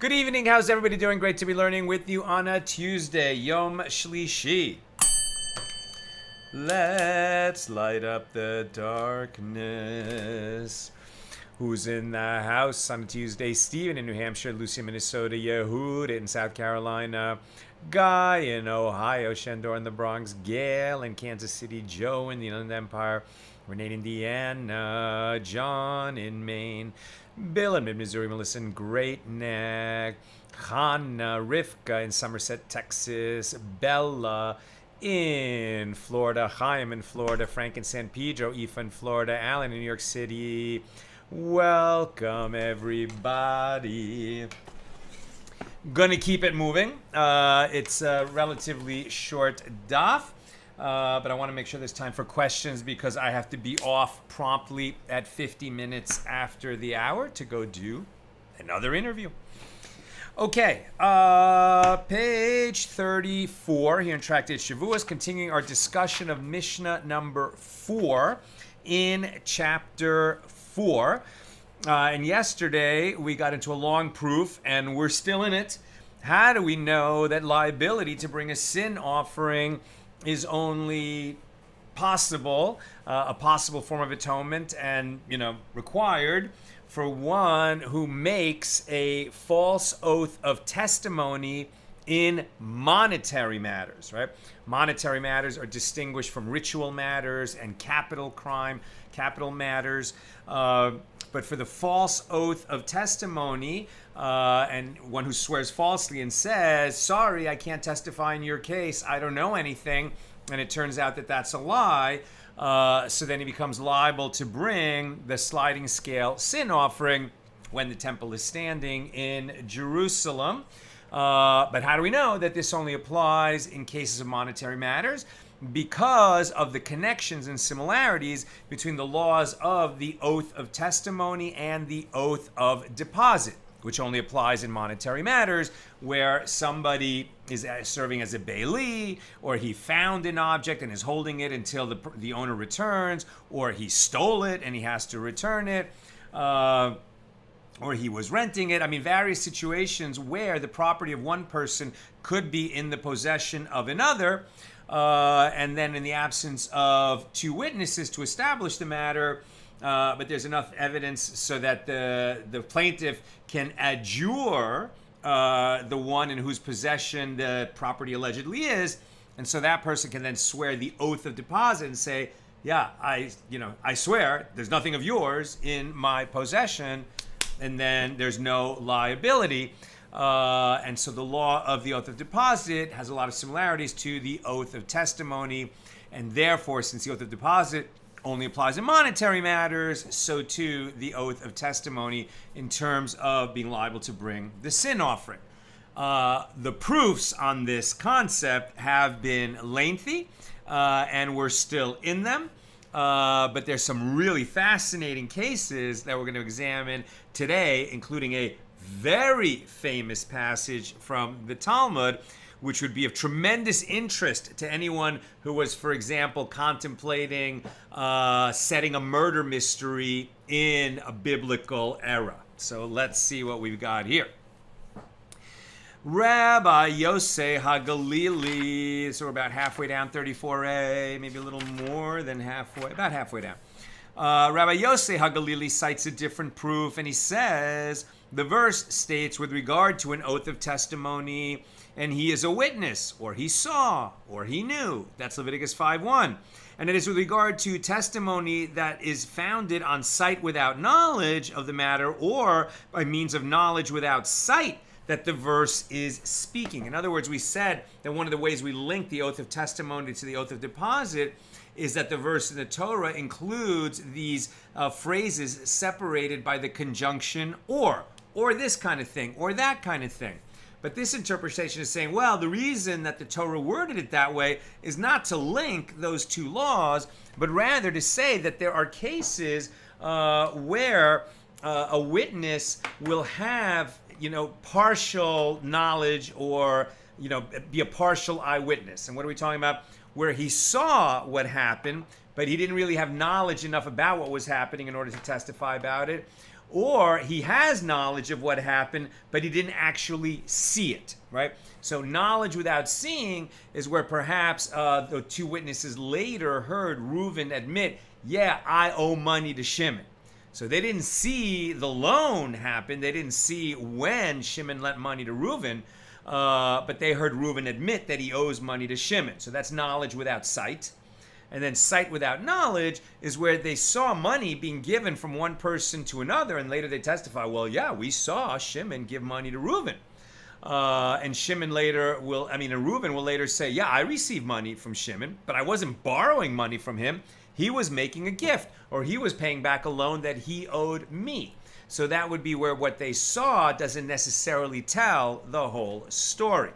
Good evening. How's everybody doing? Great to be learning with you on a Tuesday, Yom Shlishi. Let's light up the darkness. Who's in the house on a Tuesday? Steven in New Hampshire, Lucy in Minnesota, Yehud in South Carolina, Guy in Ohio, Shendor in the Bronx, Gail in Kansas City, Joe in the Inland Empire, Renee in Indiana, John in Maine, Bill in Mid-Missouri, Melissa in Great Neck, Hannah, Rivka in Somerset, Texas, Bella in Florida, Chaim in Florida, Frank in San Pedro, Aoife in Florida, Alan in New York City. Welcome, everybody. Gonna keep it moving. It's a relatively short daf, but I want to make sure there's time for questions because I have to be off promptly at 50 minutes after the hour to go do another interview. Okay, page 34 here in Tractate Shevuos, continuing our discussion of Mishna number 4 in chapter 4. And yesterday we got into a long proof, and we're still in it. How do we know that liability to bring a sin offering is only possible, a possible form of atonement, and required for one who makes a false oath of testimony in monetary matters, right? Monetary matters are distinguished from ritual matters and capital matters. But for the false oath of testimony, and one who swears falsely and says, sorry, I can't testify in your case, I don't know anything, and it turns out that that's a lie, so then he becomes liable to bring the sliding scale sin offering when the temple is standing in Jerusalem. But how do we know that this only applies in cases of monetary matters? Because of the connections and similarities between the laws of the oath of testimony and the oath of deposit, which only applies in monetary matters where somebody is serving as a bailee, or he found an object and is holding it until the owner returns, or he stole it and he has to return it, or he was renting it. I mean, various situations where the property of one person could be in the possession of another, and then in the absence of two witnesses to establish the matter, but there's enough evidence so that the plaintiff can adjure the one in whose possession the property allegedly is, and so that person can then swear the oath of deposit and say, yeah, I swear there's nothing of yours in my possession, and then there's no liability. And so the law of the oath of deposit has a lot of similarities to the oath of testimony, and therefore, since the oath of deposit only applies in monetary matters, so too the oath of testimony in terms of being liable to bring the sin offering. The proofs on this concept have been lengthy, and we're still in them. But there's some really fascinating cases that we're going to examine today, including a very famous passage from the Talmud, which would be of tremendous interest to anyone who was, for example, contemplating setting a murder mystery in a biblical era. So let's see what we've got here. Rabbi Yosei HaGalili, so we're about halfway down 34a, maybe a little more than halfway, about halfway down. Rabbi Yosei HaGalili cites a different proof, and he says, the verse states with regard to an oath of testimony, and he is a witness, or he saw, or he knew. That's Leviticus 5:1. And it is with regard to testimony that is founded on sight without knowledge of the matter, or by means of knowledge without sight, that the verse is speaking. In other words, we said that one of the ways we link the oath of testimony to the oath of deposit is that the verse in the Torah includes these phrases separated by the conjunction or this kind of thing, or that kind of thing. But this interpretation is saying, well, the reason that the Torah worded it that way is not to link those two laws, but rather to say that there are cases where a witness will have, partial knowledge or, be a partial eyewitness. And what are we talking about? Where he saw what happened, but he didn't really have knowledge enough about what was happening in order to testify about it. or he has knowledge of what happened, but he didn't actually see it, right? So knowledge without seeing is where perhaps the two witnesses later heard Reuven admit, yeah, I owe money to Shimon. So they didn't see the loan happen. They didn't see when Shimon lent money to Reuven, but they heard Reuven admit that he owes money to Shimon. So that's knowledge without sight. And then sight without knowledge is where they saw money being given from one person to another, and later they testify, well, yeah, we saw Shimon give money to Reuven. And Shimon later and Reuven will later say, yeah, I received money from Shimon, but I wasn't borrowing money from him. He was making a gift, or he was paying back a loan that he owed me. So that would be where what they saw doesn't necessarily tell the whole story.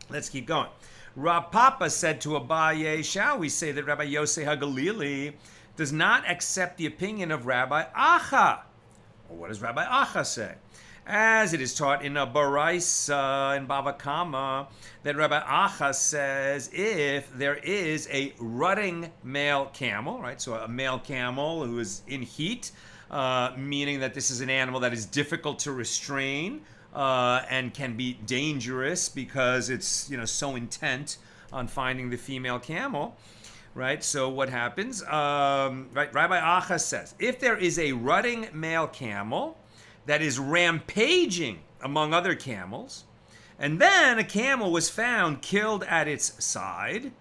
Let's keep going. Rav Papa said to Abaye, shall we say that Rabbi Yosef HaGalili does not accept the opinion of Rabbi Acha? Well, what does Rabbi Acha say? As it is taught in a Baraisa in Bava Kama, that Rabbi Acha says if there is a rutting male camel, right? So a male camel who is in heat, meaning that this is an animal that is difficult to restrain, and can be dangerous because it's so intent on finding the female camel, right? So what happens? Right, Rabbi Acha says if there is a rutting male camel that is rampaging among other camels, and then a camel was found killed at its side,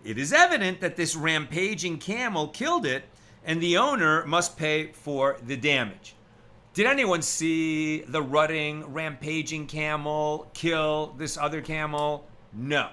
it is evident that this rampaging camel killed it, and the owner must pay for the damage. Did anyone see the rutting, rampaging camel kill this other camel? No.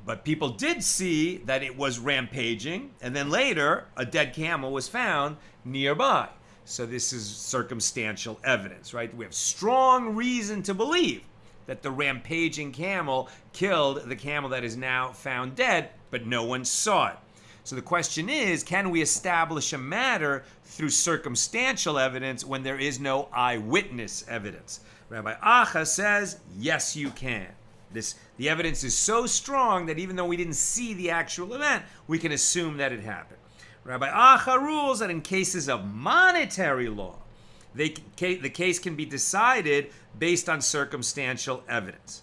But people did see that it was rampaging, and then later a dead camel was found nearby. So this is circumstantial evidence, right? We have strong reason to believe that the rampaging camel killed the camel that is now found dead, but no one saw it. So the question is, can we establish a matter through circumstantial evidence when there is no eyewitness evidence? Rabbi Acha says, yes, you can. The evidence is so strong that even though we didn't see the actual event, we can assume that it happened. Rabbi Acha rules that in cases of monetary law, the case can be decided based on circumstantial evidence.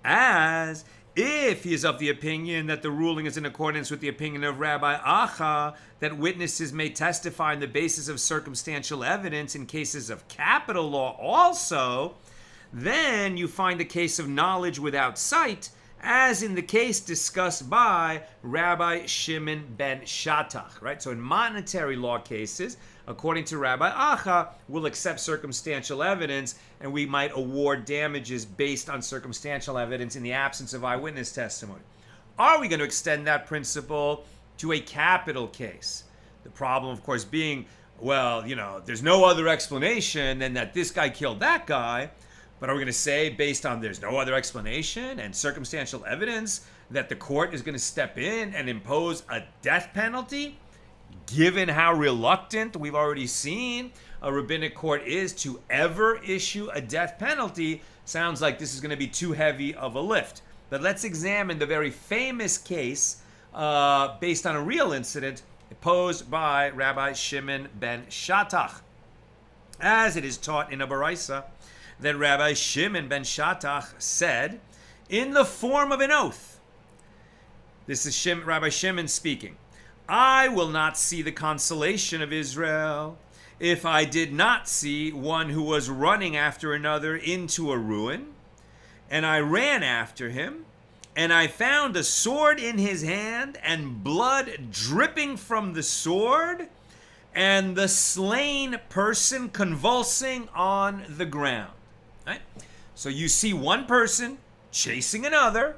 As if he is of the opinion that the ruling is in accordance with the opinion of Rabbi Acha, that witnesses may testify on the basis of circumstantial evidence in cases of capital law also, then you find the case of knowledge without sight, as in the case discussed by Rabbi Shimon ben Shattach, right? So in monetary law cases, according to Rabbi Acha, we'll accept circumstantial evidence, and we might award damages based on circumstantial evidence in the absence of eyewitness testimony. Are we going to extend that principle to a capital case? The problem, of course, being, well, there's no other explanation than that this guy killed that guy. But are we going to say, based on there's no other explanation and circumstantial evidence, that the court is going to step in and impose a death penalty? Given how reluctant we've already seen a rabbinic court is to ever issue a death penalty, sounds like this is going to be too heavy of a lift. But let's examine the very famous case based on a real incident posed by Rabbi Shimon ben Shattach. As it is taught in a Baraisa, that Rabbi Shimon ben Shattach said, in the form of an oath, this is Rabbi Shimon speaking, I will not see the consolation of Israel if I did not see one who was running after another into a ruin, and I ran after him, and I found a sword in his hand, and blood dripping from the sword, and the slain person convulsing on the ground. Right? So you see one person chasing another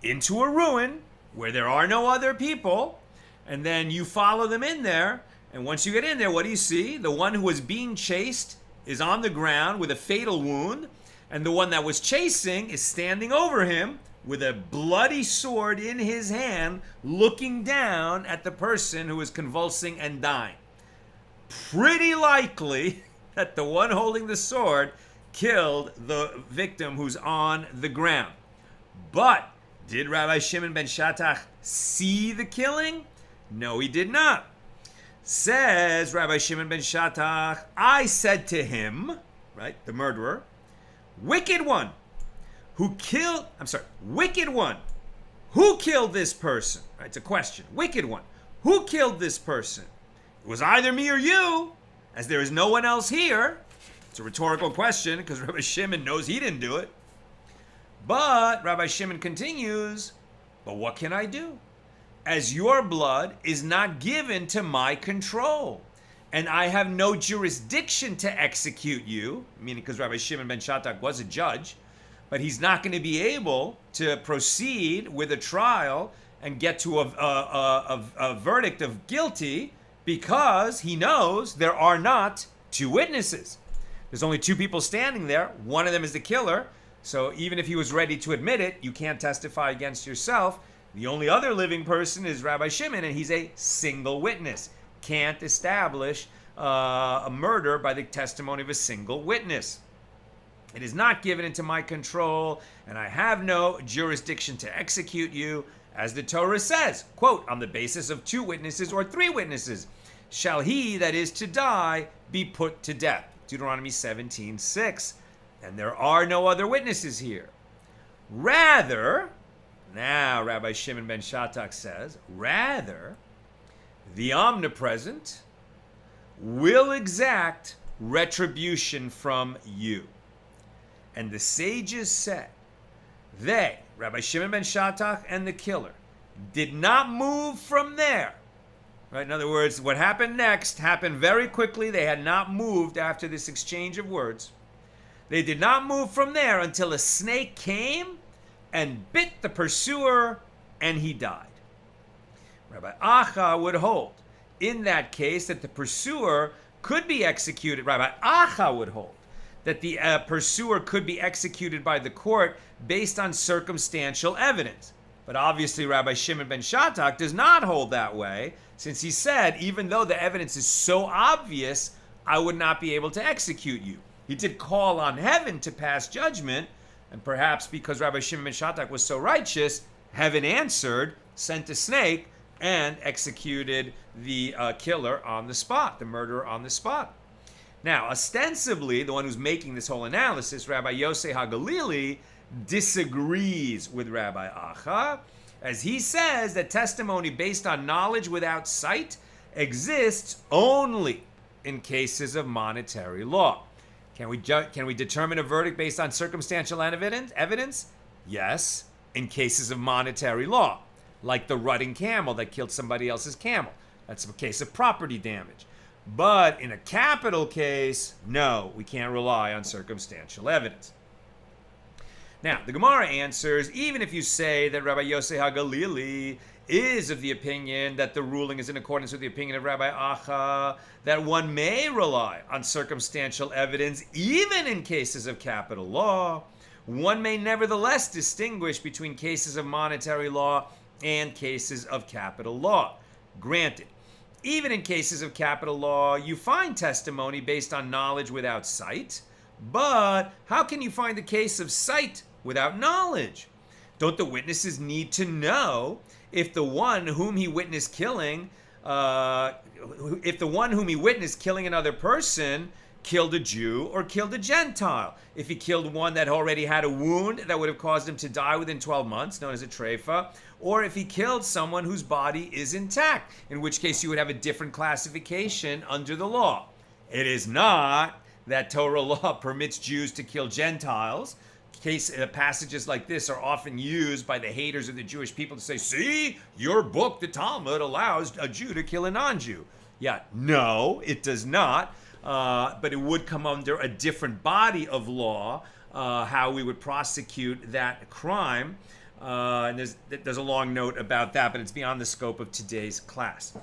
into a ruin where there are no other people, and then you follow them in there, and once you get in there, what do you see? The one who was being chased is on the ground with a fatal wound, and the one that was chasing is standing over him with a bloody sword in his hand, looking down at the person who is convulsing and dying. Pretty likely that the one holding the sword killed the victim who's on the ground. But did Rabbi Shimon ben Shattach see the killing? No, he did not. Says Rabbi Shimon ben Shattach, I said to him, right, the murderer, wicked one, who killed this person? Right, it's a question. Wicked one, who killed this person? It was either me or you, as there is no one else here. It's a rhetorical question because Rabbi Shimon knows he didn't do it. But Rabbi Shimon continues, but what can I do? As your blood is not given to my control, and I have no jurisdiction to execute you, meaning because Rabbi Shimon ben Shattach was a judge, but he's not going to be able to proceed with a trial and get to a verdict of guilty because he knows there are not two witnesses. There's only two people standing there. One of them is the killer. So even if he was ready to admit it, you can't testify against yourself. The only other living person is Rabbi Shimon, and he's a single witness. Can't establish a murder by the testimony of a single witness. It is not given into my control, and I have no jurisdiction to execute you, as the Torah says, quote, on the basis of two witnesses or three witnesses, shall he that is to die be put to death. Deuteronomy 17:6. And there are no other witnesses here. Rather, now Rabbi Shimon ben Shattach says, rather, the omnipresent will exact retribution from you. And the sages said, they, Rabbi Shimon ben Shattach and the killer, did not move from there. Right? In other words, what happened next happened very quickly. They had not moved after this exchange of words. They did not move from there until a snake came and bit the pursuer, and he died. Rabbi Acha would hold, in that case, that the pursuer could be executed. Rabbi Acha would hold that the pursuer could be executed by the court based on circumstantial evidence. But obviously, Rabbi Shimon ben Shattach does not hold that way, since he said, even though the evidence is so obvious, I would not be able to execute you. He did call on heaven to pass judgment, and perhaps because Rabbi Shimon ben Shattach was so righteous, heaven answered, sent a snake, and executed the killer on the spot, the murderer on the spot. Now, ostensibly, the one who's making this whole analysis, Rabbi Yosei HaGalili, disagrees with Rabbi Acha, as he says that testimony based on knowledge without sight exists only in cases of monetary law. Can we determine a verdict based on circumstantial evidence? Yes, in cases of monetary law, like the rutting camel that killed somebody else's camel. That's a case of property damage. But in a capital case, no, we can't rely on circumstantial evidence. Now, the Gemara answers, even if you say that Rabbi Yosei HaGalili is of the opinion that the ruling is in accordance with the opinion of Rabbi Acha, that one may rely on circumstantial evidence even in cases of capital law, one may nevertheless distinguish between cases of monetary law and cases of capital law. Granted, even in cases of capital law, you find testimony based on knowledge without sight, but how can you find the case of sight without knowledge? Don't the witnesses need to know if the one whom he witnessed killing, another person killed a Jew or killed a Gentile? If he killed one that already had a wound that would have caused him to die within 12 months, known as a treifa, or if he killed someone whose body is intact, in which case you would have a different classification under the law. It is not that Torah law permits Jews to kill Gentiles. Passages like this are often used by the haters of the Jewish people to say, see, your book, the Talmud, allows a Jew to kill a non-Jew. Yeah, no, it does not. But it would come under a different body of law, how we would prosecute that crime. And there's a long note about that, but it's beyond the scope of today's class.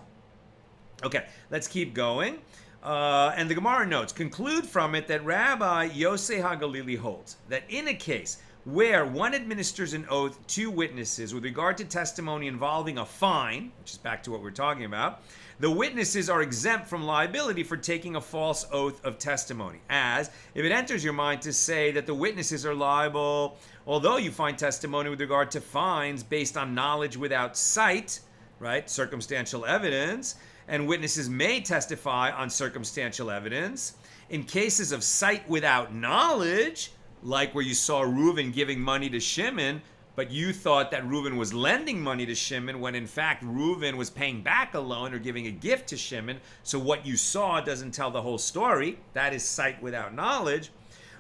Okay, let's keep going. And the Gemara notes, conclude from it that Rabbi Yosei HaGalili holds that in a case where one administers an oath to witnesses with regard to testimony involving a fine, which is back to what we're talking about, the witnesses are exempt from liability for taking a false oath of testimony. As if it enters your mind to say that the witnesses are liable, although you find testimony with regard to fines based on knowledge without sight, right, circumstantial evidence, and witnesses may testify on circumstantial evidence. In cases of sight without knowledge, like where you saw Reuben giving money to Shimon, but you thought that Reuben was lending money to Shimon when in fact Reuben was paying back a loan or giving a gift to Shimon. So what you saw doesn't tell the whole story. That is sight without knowledge.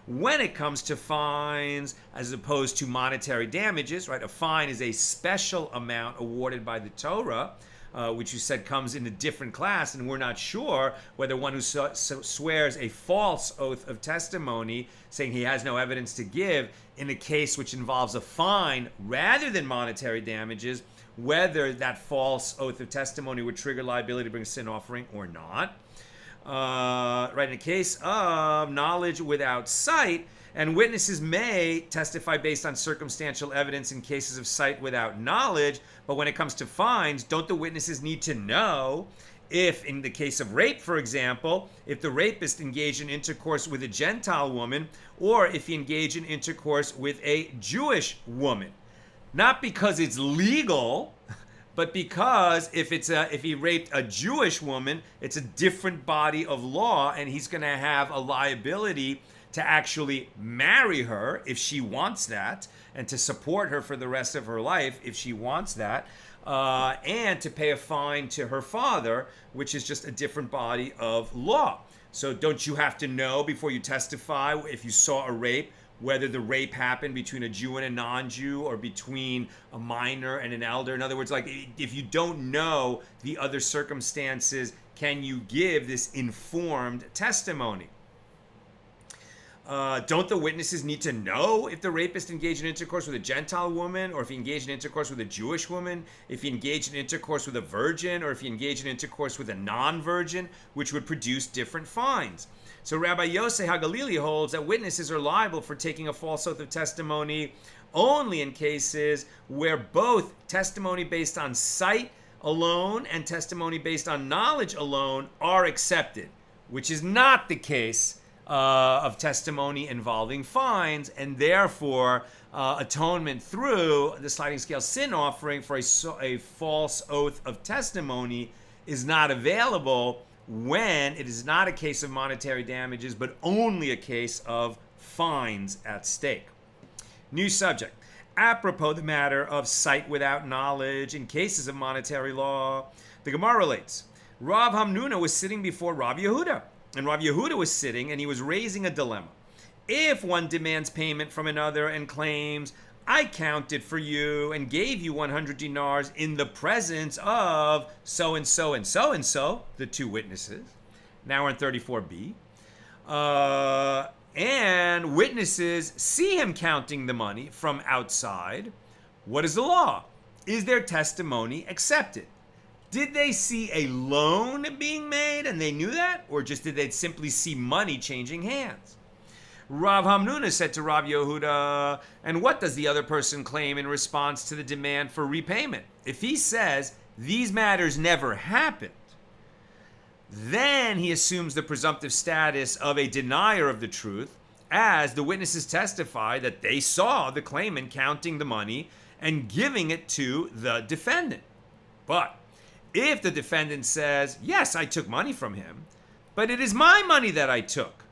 When it comes to fines as opposed to monetary damages, right? A fine is a special amount awarded by the Torah, which you said comes in a different class, and we're not sure whether one who swears a false oath of testimony, saying he has no evidence to give, in a case which involves a fine rather than monetary damages, whether that false oath of testimony would trigger liability to bring a sin offering or not. Right, in a case of knowledge without sight, and witnesses may testify based on circumstantial evidence in cases of sight without knowledge, but when it comes to fines, don't the witnesses need to know if, in the case of rape, for example, if the rapist engaged in intercourse with a Gentile woman, or if he engaged in intercourse with a Jewish woman? Not because it's legal, but because if he raped a Jewish woman, it's a different body of law, and he's going to have a liability to actually marry her if she wants that, and to support her for the rest of her life if she wants that, and to pay a fine to her father, which is just a different body of law. So don't you have to know before you testify if you saw a rape, whether the rape happened between a Jew and a non-Jew or between a minor and an elder? In other words, like, if you don't know the other circumstances, can you give this informed testimony? Don't the witnesses need to know if the rapist engaged in intercourse with a Gentile woman, or if he engaged in intercourse with a Jewish woman, if he engaged in intercourse with a virgin, or if he engaged in intercourse with a non-virgin, which would produce different fines? So Rabbi Yosef HaGalili holds that witnesses are liable for taking a false oath of testimony only in cases where both testimony based on sight alone and testimony based on knowledge alone are accepted, which is not the case of testimony involving fines, and therefore atonement through the sliding scale sin offering for a false oath of testimony is not available when it is not a case of monetary damages, but only a case of fines at stake. New subject. Apropos the matter of sight without knowledge in cases of monetary law, the Gemara relates, Rav Hamnuna was sitting before Rav Yehuda, and Rav Yehuda was sitting, and he was raising a dilemma. If one demands payment from another and claims, I counted for you and gave you 100 dinars in the presence of so-and-so and so-and-so, the two witnesses. Now we're in 34b. And witnesses see him counting the money from outside. What is the law? Is their testimony accepted? Did they see a loan being made and they knew that? Or just did they simply see money changing hands? Rav Hamnuna said to Rav Yehuda, and what does the other person claim in response to the demand for repayment? If he says, these matters never happened, then he assumes the presumptive status of a denier of the truth, as the witnesses testify that they saw the claimant counting the money and giving it to the defendant. But if the defendant says, yes, I took money from him, but it is my money that I took,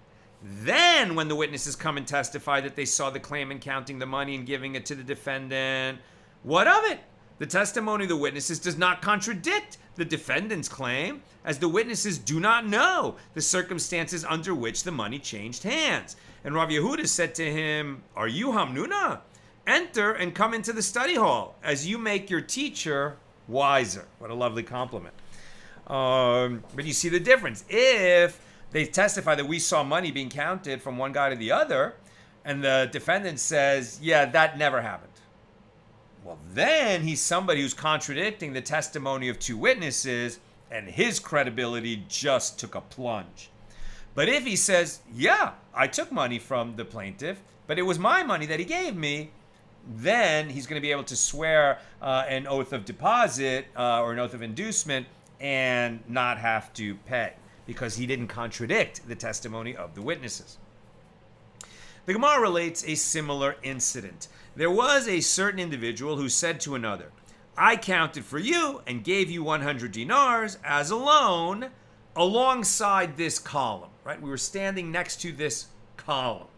then when the witnesses come and testify that they saw the claimant counting the money and giving it to the defendant, what of it? The testimony of the witnesses does not contradict the defendant's claim, as the witnesses do not know the circumstances under which the money changed hands. And Rav Yehuda said to him, are you Hamnuna? Enter and come into the study hall, as you make your teacher wiser. What a lovely compliment. But you see the difference. If they testify that we saw money being counted from one guy to the other, and the defendant says, yeah, that never happened, well, then he's somebody who's contradicting the testimony of two witnesses, and his credibility just took a plunge. But if he says, yeah, I took money from the plaintiff, but it was my money that he gave me, then he's going to be able to swear an oath of deposit or an oath of inducement and not have to pay, because he didn't contradict the testimony of the witnesses. The Gemara relates a similar incident. There was a certain individual who said to another, I counted for you and gave you 100 dinars as a loan alongside this column, right? We were standing next to this column.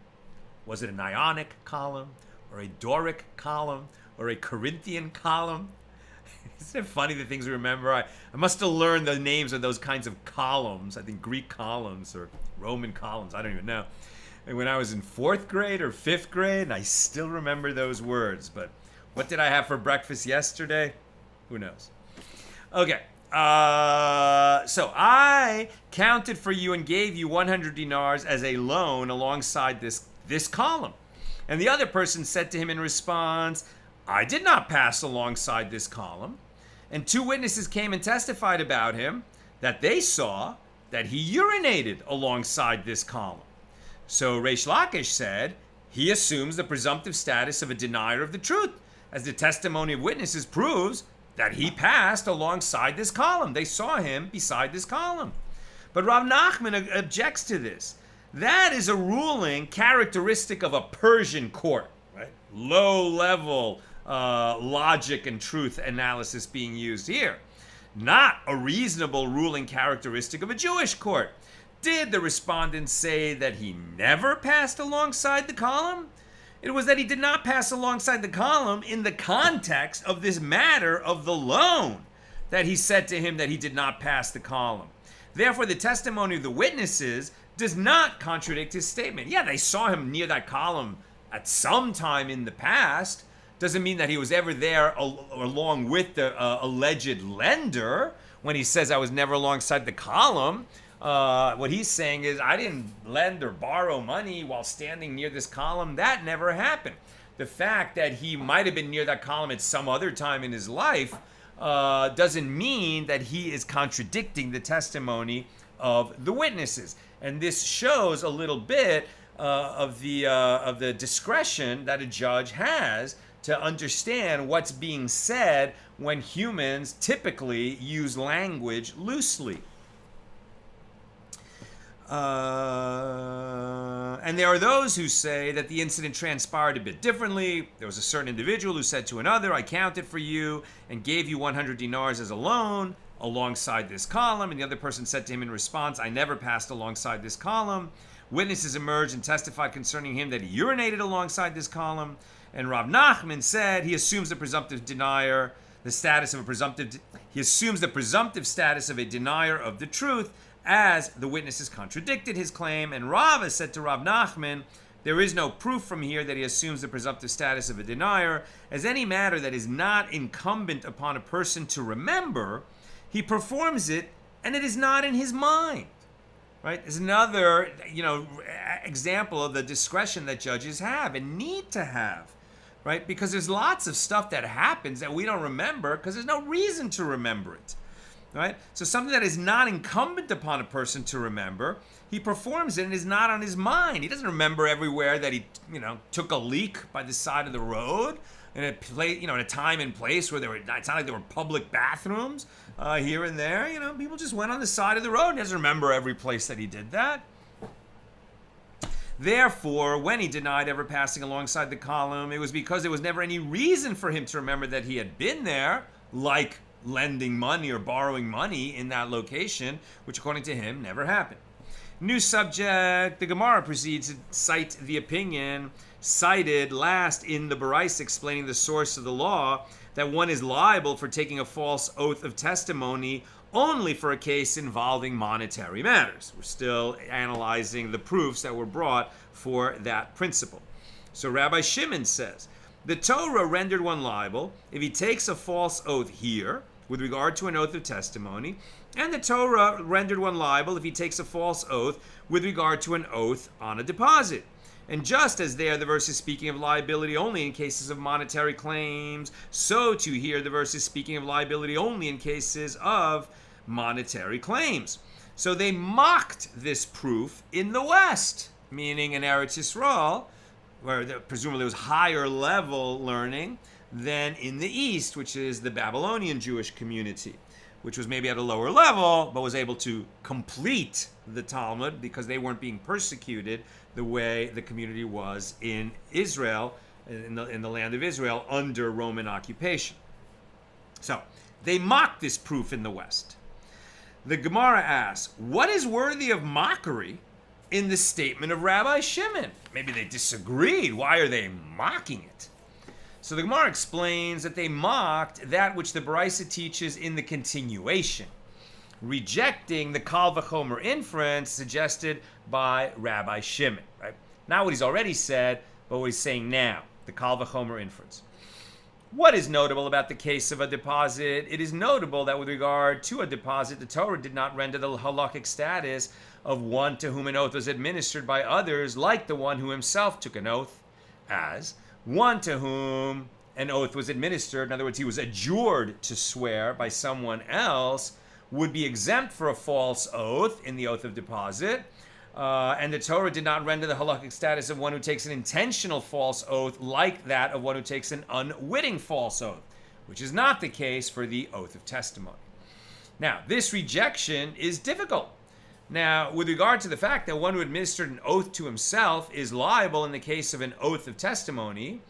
Was it an Ionic column or a Doric column or a Corinthian column? Isn't it funny the things we remember? I must have learned the names of those kinds of columns. I think Greek columns or Roman columns. I don't even know. And when I was in 4th grade or 5th grade, and I still remember those words. But what did I have for breakfast yesterday? Who knows? Okay. So I counted for you and gave you 100 dinars as a loan alongside this column. And the other person said to him in response, I did not pass alongside this column. And 2 witnesses came and testified about him that they saw that he urinated alongside this column. So Reish Lakish said, he assumes the presumptive status of a denier of the truth, as the testimony of witnesses proves that he passed alongside this column. They saw him beside this column. But Rav Nachman objects to this. That is a ruling characteristic of a Persian court, right? Low-level logic and truth analysis being used here. Not a reasonable ruling characteristic of a Jewish court. Did the respondent say that he never passed alongside the column? It was that he did not pass alongside the column in the context of this matter of the loan, that he said to him that he did not pass the column. Therefore, the testimony of the witnesses does not contradict his statement. Yeah, they saw him near that column at some time in the past. Doesn't mean that he was ever there along with the alleged lender when he says I was never alongside the column. What he's saying is I didn't lend or borrow money while standing near this column. That never happened. The fact that he might have been near that column at some other time in his life doesn't mean that he is contradicting the testimony of the witnesses. And this shows a little bit of the discretion that a judge has to understand what's being said when humans typically use language loosely. And there are those who say that the incident transpired a bit differently. There was a certain individual who said to another, I counted for you and gave you 100 dinars as a loan alongside this column. And the other person said to him in response, I never passed alongside this column. Witnesses emerged and testified concerning him that he urinated alongside this column. And Rav Nachman said he assumes the presumptive denier, the status of a presumptive, he assumes the presumptive status of a denier of the truth, as the witnesses contradicted his claim. And Rava said to Rav Nachman, there is no proof from here that he assumes the presumptive status of a denier, as any matter that is not incumbent upon a person to remember, he performs it, and it is not in his mind. Right? There's another, example of the discretion that judges have and need to have. Right? Because there's lots of stuff that happens that we don't remember because there's no reason to remember it. Right? So something that is not incumbent upon a person to remember, he performs it and is not on his mind. He doesn't remember everywhere that he, took a leak by the side of the road in a time and place where it's not like there were public bathrooms here and there. People just went on the side of the road. He doesn't remember every place that he did that. Therefore, when he denied ever passing alongside the column, it was because there was never any reason for him to remember that he had been there, like lending money or borrowing money in that location, which according to him never happened. New subject, the Gemara proceeds to cite the opinion cited last in the Baraisa explaining the source of the law, that one is liable for taking a false oath of testimony only for a case involving monetary matters. We're still analyzing the proofs that were brought for that principle. So Rabbi Shimon says, the Torah rendered one liable if he takes a false oath here with regard to an oath of testimony, and the Torah rendered one liable if he takes a false oath with regard to an oath on a deposit. And just as there the verse is speaking of liability only in cases of monetary claims, so too here the verse is speaking of liability only in cases of monetary claims. So they mocked this proof in the West, meaning in Eretz Yisrael, where presumably there was higher level learning, than in the East, which is the Babylonian Jewish community, which was maybe at a lower level, but was able to complete the Talmud because they weren't being persecuted the way the community was in Israel, in the land of Israel, under Roman occupation. So they mock this proof in the West. The Gemara asks, what is worthy of mockery in the statement of Rabbi Shimon? Maybe they disagreed. Why are they mocking it? So the Gemara explains that they mocked that which the Baraisa teaches in the continuation, rejecting the Kal V'chomer inference suggested by Rabbi Shimon. Right? Not what he's already said, but what he's saying now, the Kal V'chomer inference. What is notable about the case of a deposit? It is notable that with regard to a deposit, the Torah did not render the halakhic status of one to whom an oath was administered by others like the one who himself took an oath, as one to whom an oath was administered, in other words, he was adjured to swear by someone else, would be exempt for a false oath in the oath of deposit. And the Torah did not render the halakhic status of one who takes an intentional false oath like that of one who takes an unwitting false oath, which is not the case for the oath of testimony. Now, this rejection is difficult. Now, with regard to the fact that one who administered an oath to himself is liable in the case of an oath of testimony,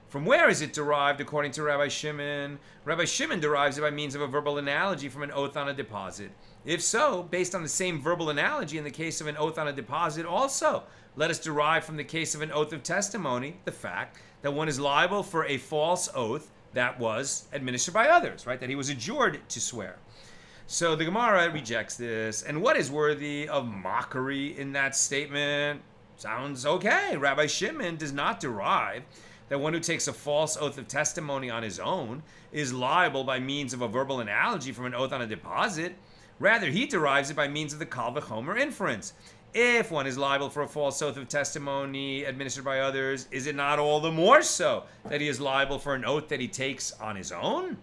from where is it derived according to Rabbi Shimon? Rabbi Shimon derives it by means of a verbal analogy from an oath on a deposit. If so, based on the same verbal analogy in the case of an oath on a deposit also, let us derive from the case of an oath of testimony the fact that one is liable for a false oath that was administered by others, right? That he was adjured to swear. So the Gemara rejects this. And what is worthy of mockery in that statement? Sounds okay. Rabbi Shimon does not derive that one who takes a false oath of testimony on his own is liable by means of a verbal analogy from an oath on a deposit. Rather, he derives it by means of the Kal V'chomer inference. If one is liable for a false oath of testimony administered by others, is it not all the more so that he is liable for an oath that he takes on his own?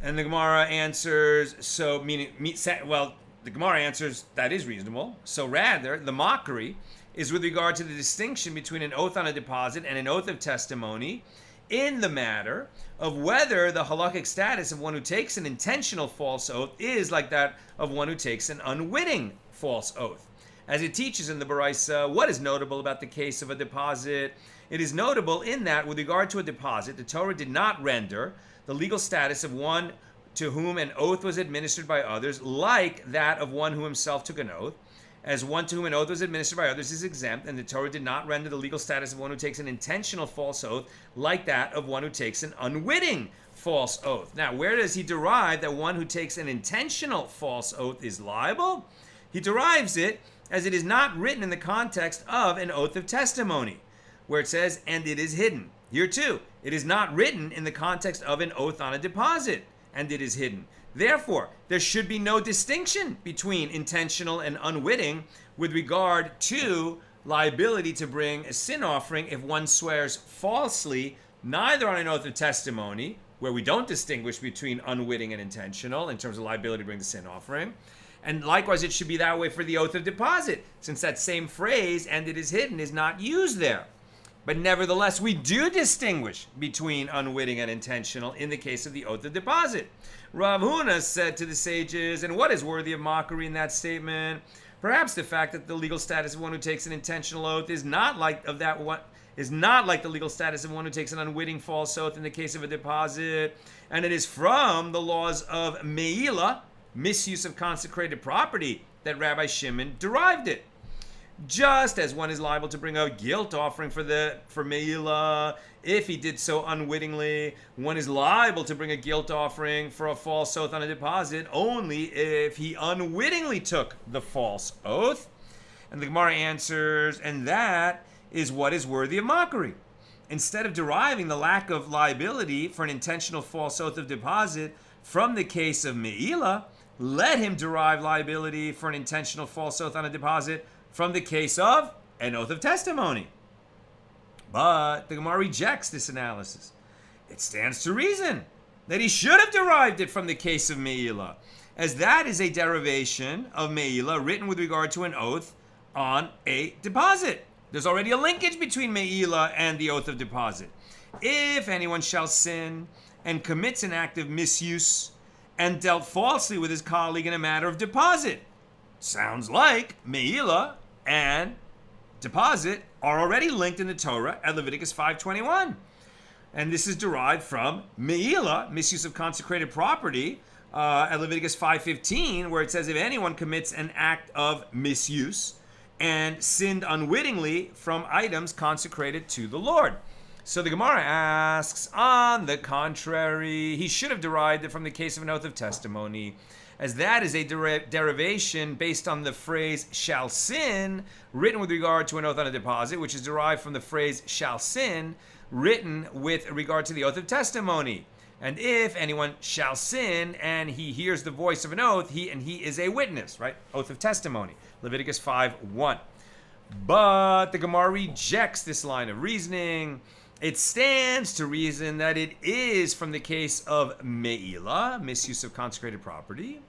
And the Gemara answers, the Gemara answers, that is reasonable. So rather, the mockery is with regard to the distinction between an oath on a deposit and an oath of testimony in the matter of whether the halakhic status of one who takes an intentional false oath is like that of one who takes an unwitting false oath. As it teaches in the Baraisa, what is notable about the case of a deposit? It is notable in that with regard to a deposit, the Torah did not render the legal status of one to whom an oath was administered by others like that of one who himself took an oath, as one to whom an oath was administered by others is exempt, and the Torah did not render the legal status of one who takes an intentional false oath like that of one who takes an unwitting false oath. Now, where does he derive that one who takes an intentional false oath is liable? He derives it as it is not written in the context of an oath of testimony, where it says, and it is hidden. Here too, it is not written in the context of an oath on a deposit, and it is hidden. Therefore, there should be no distinction between intentional and unwitting with regard to liability to bring a sin offering if one swears falsely, neither on an oath of testimony, where we don't distinguish between unwitting and intentional in terms of liability to bring the sin offering, and likewise it should be that way for the oath of deposit, since that same phrase, and it is hidden, is not used there. But nevertheless, we do distinguish between unwitting and intentional in the case of the oath of deposit. Rav Huna said to the sages, and what is worthy of mockery in that statement? Perhaps the fact that the legal status of one who takes an intentional oath is not like the legal status of one who takes an unwitting false oath in the case of a deposit, and it is from the laws of Meila, misuse of consecrated property, that Rabbi Shimon derived it. Just as one is liable to bring a guilt offering for Meila, if he did so unwittingly, one is liable to bring a guilt offering for a false oath on a deposit only if he unwittingly took the false oath. And the Gemara answers, and that is what is worthy of mockery. Instead of deriving the lack of liability for an intentional false oath of deposit from the case of Meila, let him derive liability for an intentional false oath on a deposit from the case of an oath of testimony. But the Gemara rejects this analysis. It stands to reason that he should have derived it from the case of Meila, as that is a derivation of Meila written with regard to an oath on a deposit. There's already a linkage between Meila and the oath of deposit. If anyone shall sin and commits an act of misuse and dealt falsely with his colleague in a matter of deposit, sounds like Meila and deposit are already linked in the Torah at Leviticus 5:21. And this is derived from me'ila, misuse of consecrated property, at Leviticus 5:15, where it says, if anyone commits an act of misuse and sinned unwittingly from items consecrated to the Lord. So the Gemara asks, on the contrary, he should have derived it from the case of an oath of testimony, as that is a derivation based on the phrase shall sin, written with regard to an oath on a deposit, which is derived from the phrase shall sin, written with regard to the oath of testimony. And if anyone shall sin and he hears the voice of an oath, he is a witness, right? Oath of testimony, Leviticus 5:1. But the Gemara rejects this line of reasoning. It stands to reason that it is from the case of me'ila, misuse of consecrated property,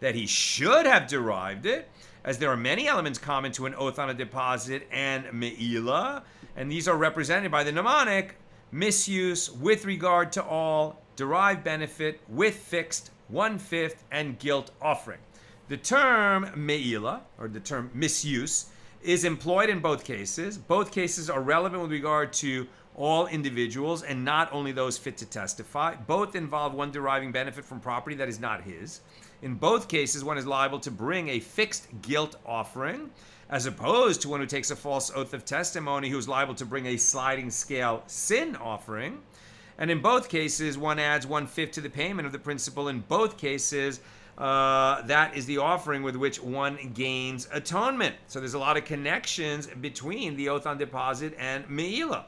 that he should have derived it, as there are many elements common to an oath on a deposit and me'ila, and these are represented by the mnemonic misuse with regard to all, derived benefit with fixed 1/5 and guilt offering. The term me'ila, or the term misuse, is employed in both cases. Both cases are relevant with regard to all individuals and not only those fit to testify. Both involve one deriving benefit from property that is not his. In both cases, one is liable to bring a fixed guilt offering, as opposed to one who takes a false oath of testimony who is liable to bring a sliding scale sin offering. And in both cases, one adds 1/5 to the payment of the principal. In both cases, that is the offering with which one gains atonement. So there's a lot of connections between the oath on deposit and me'ila.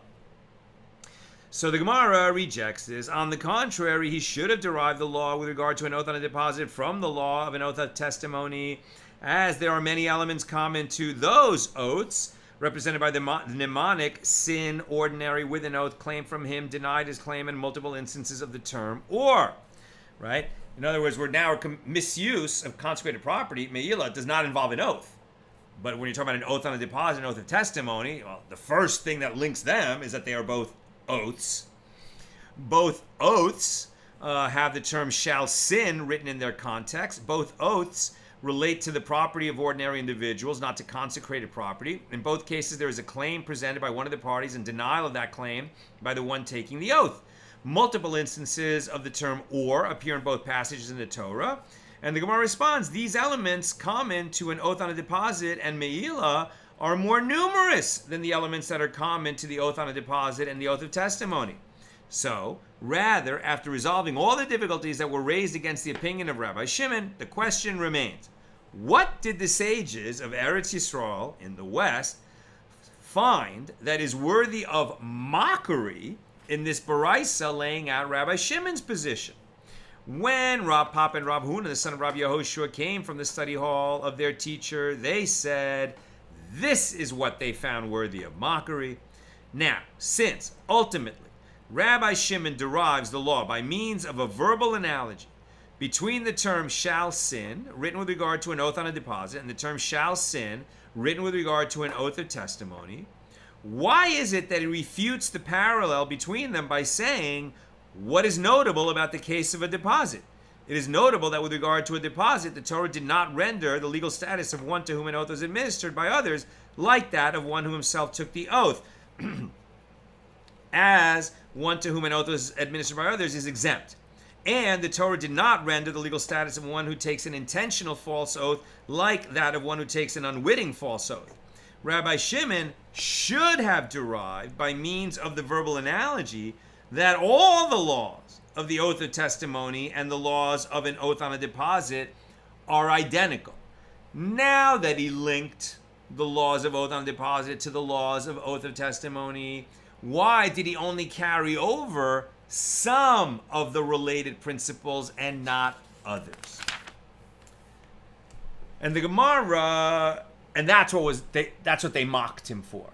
So the Gemara rejects this. On the contrary, he should have derived the law with regard to an oath on a deposit from the law of an oath of testimony, as there are many elements common to those oaths, represented by the mnemonic sin, ordinary, with an oath, claim from him, denied his claim, and multiple instances of the term or, right? In other words, misuse of consecrated property, me'ila, does not involve an oath. But when you're talking about an oath on a deposit, an oath of testimony, well, the first thing that links them is that they are both oaths. Both oaths have the term shall sin written in their context. Both oaths relate to the property of ordinary individuals, not to consecrated property. In both cases, there is a claim presented by one of the parties and denial of that claim by the one taking the oath. Multiple instances of the term or appear in both passages in the Torah. And the Gemara responds, these elements common to an oath on a deposit and me'ila are more numerous than the elements that are common to the oath on a deposit and the oath of testimony. So, rather, after resolving all the difficulties that were raised against the opinion of Rabbi Shimon, the question remains, what did the sages of Eretz Yisrael in the West find that is worthy of mockery in this Baraisa laying out Rabbi Shimon's position? When Rav Papa and Rav Huna, the son of Rabbi Yehoshua, came from the study hall of their teacher, they said, this is what they found worthy of mockery. Now, since ultimately Rabbi Shimon derives the law by means of a verbal analogy between the term shall sin, written with regard to an oath on a deposit, and the term shall sin, written with regard to an oath of testimony, why is it that he refutes the parallel between them by saying, what is notable about the case of a deposit? It is notable that with regard to a deposit, the Torah did not render the legal status of one to whom an oath was administered by others like that of one who himself took the oath. As one to whom an oath was administered by others is exempt. And the Torah did not render the legal status of one who takes an intentional false oath like that of one who takes an unwitting false oath. Rabbi Shimon should have derived by means of the verbal analogy that all the laws of the oath of testimony and the laws of an oath on a deposit are identical. Now that he linked the laws of oath on a deposit to the laws of oath of testimony, why did he only carry over some of the related principles and not others? And the Gemara, and that's what they mocked him for.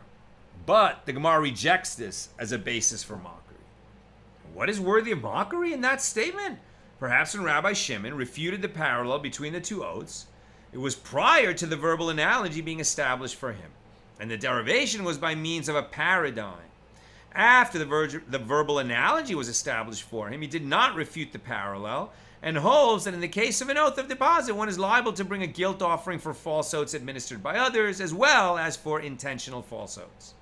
But the Gemara rejects this as a basis for mockery. What is worthy of mockery in that statement? Perhaps when Rabbi Shimon refuted the parallel between the two oaths, it was prior to the verbal analogy being established for him, and the derivation was by means of a paradigm. After the verbal analogy was established for him, he did not refute the parallel and holds that in the case of an oath of deposit, one is liable to bring a guilt offering for false oaths administered by others, as well as for intentional false oaths.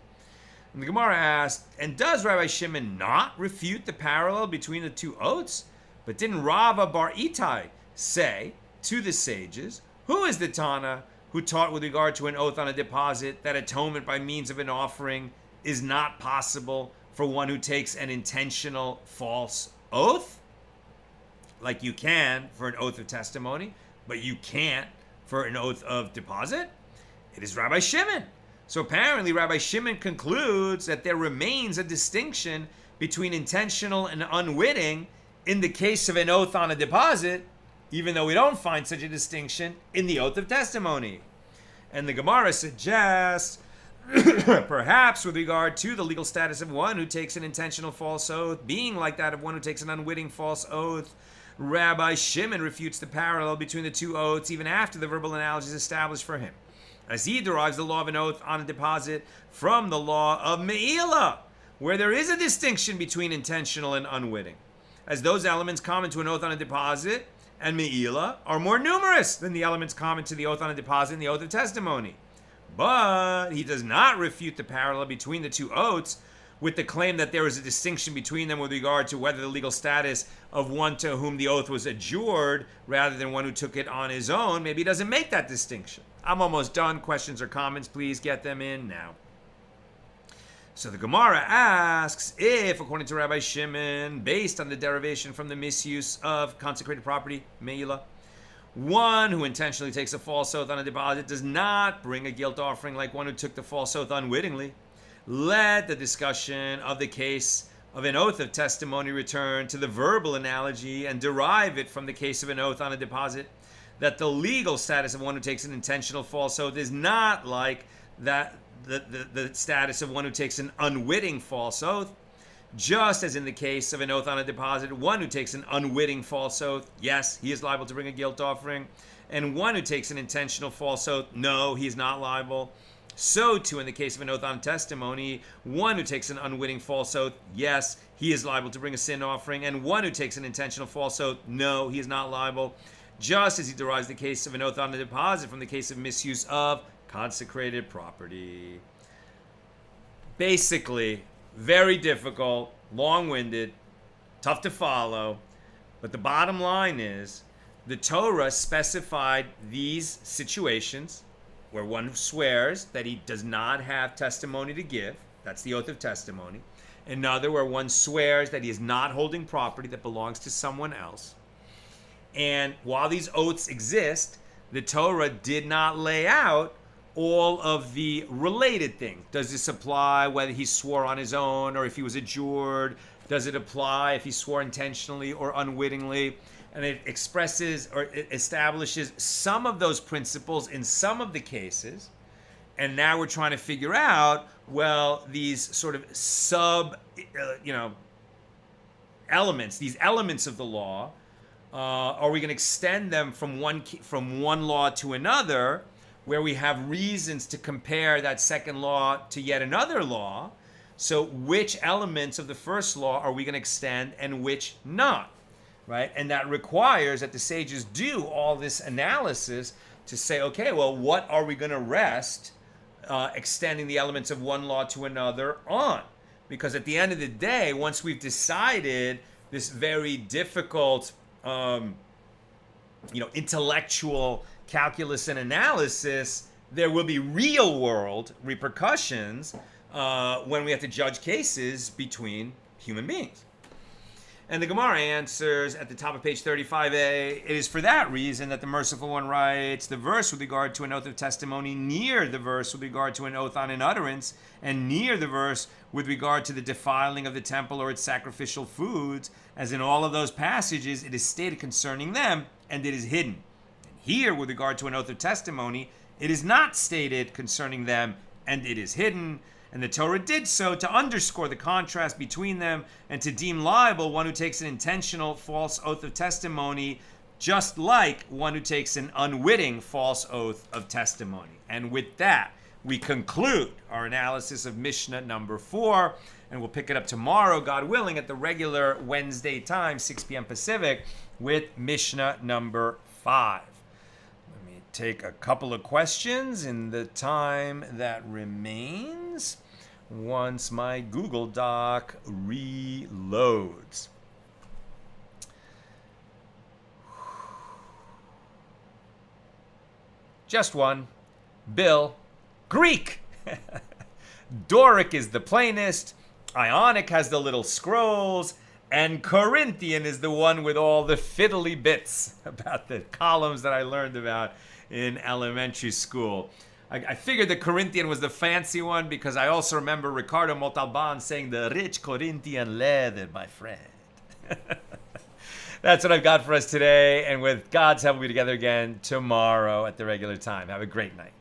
And the Gemara asked, and does Rabbi Shimon not refute the parallel between the two oaths? But didn't Rava bar Itai say to the sages, who is the Tana who taught with regard to an oath on a deposit that atonement by means of an offering is not possible for one who takes an intentional false oath? Like you can for an oath of testimony, but you can't for an oath of deposit? It is Rabbi Shimon. So apparently Rabbi Shimon concludes that there remains a distinction between intentional and unwitting in the case of an oath on a deposit, even though we don't find such a distinction in the oath of testimony. And the Gemara suggests, perhaps with regard to the legal status of one who takes an intentional false oath, being like that of one who takes an unwitting false oath, Rabbi Shimon refutes the parallel between the two oaths even after the verbal analogy is established for him, as he derives the law of an oath on a deposit from the law of Me'ilah, where there is a distinction between intentional and unwitting, as those elements common to an oath on a deposit and Me'ilah are more numerous than the elements common to the oath on a deposit and the oath of testimony. But he does not refute the parallel between the two oaths with the claim that there is a distinction between them with regard to whether the legal status of one to whom the oath was adjured rather than one who took it on his own. Maybe he doesn't make that distinction. I'm almost done. Questions or comments, please get them in now. So the Gemara asks if, according to Rabbi Shimon, based on the derivation from the misuse of consecrated property, Me'ilah, one who intentionally takes a false oath on a deposit does not bring a guilt offering like one who took the false oath unwittingly, let the discussion of the case of an oath of testimony return to the verbal analogy and derive it from the case of an oath on a deposit, that the legal status of one who takes an intentional false oath is not like that the status of one who takes an unwitting false oath. Just as in the case of an oath on a deposit, one who takes an unwitting false oath, yes, he is liable to bring a guilt offering, and one who takes an intentional false oath, no, he is not liable. So too in the case of an oath on testimony, one who takes an unwitting false oath, yes, he is liable to bring a sin offering, and one who takes an intentional false oath, no, he is not liable. Just as he derives the case of an oath on a deposit from the case of misuse of consecrated property. Basically, very difficult, long-winded, tough to follow, but the bottom line is the Torah specified these situations where one swears that he does not have testimony to give, that's the oath of testimony, another where one swears that he is not holding property that belongs to someone else. And while these oaths exist, the Torah did not lay out all of the related things. Does this apply whether he swore on his own or if he was adjured? Does it apply if he swore intentionally or unwittingly? And it expresses or it establishes some of those principles in some of the cases. And now we're trying to figure out, well, these sort of elements, these elements of the law, are we going to extend them from one law to another, where we have reasons to compare that second law to yet another law? So which elements of the first law are we going to extend and which not, right? And that requires that the sages do all this analysis to say, okay, well, what are we going to rest extending the elements of one law to another on? Because at the end of the day, once we've decided this very difficult intellectual calculus and analysis, there will be real world repercussions when we have to judge cases between human beings. And the Gemara answers at the top of page 35a, it is for that reason that the Merciful One writes the verse with regard to an oath of testimony near the verse with regard to an oath on an utterance, and near the verse with regard to the defiling of the temple or its sacrificial foods, as in all of those passages it is stated concerning them, and it is hidden. And here, with regard to an oath of testimony, it is not stated concerning them, and it is hidden. And the Torah did so to underscore the contrast between them and to deem liable one who takes an intentional false oath of testimony, just like one who takes an unwitting false oath of testimony. And with that, we conclude our analysis of Mishnah number 4, and we'll pick it up tomorrow, God willing, at the regular Wednesday time, 6 p.m. Pacific, with Mishnah number 5. Let me take a couple of questions in the time that remains. once my Google Doc reloads. Just one. Bill. Greek. Doric is the plainest. Ionic has the little scrolls. And Corinthian is the one with all the fiddly bits about the columns that I learned about in elementary school. I figured the Corinthian was the fancy one because I also remember Ricardo Montalban saying the rich Corinthian leather, my friend. That's what I've got for us today. And with God's help, we'll be together again tomorrow at the regular time. Have a great night.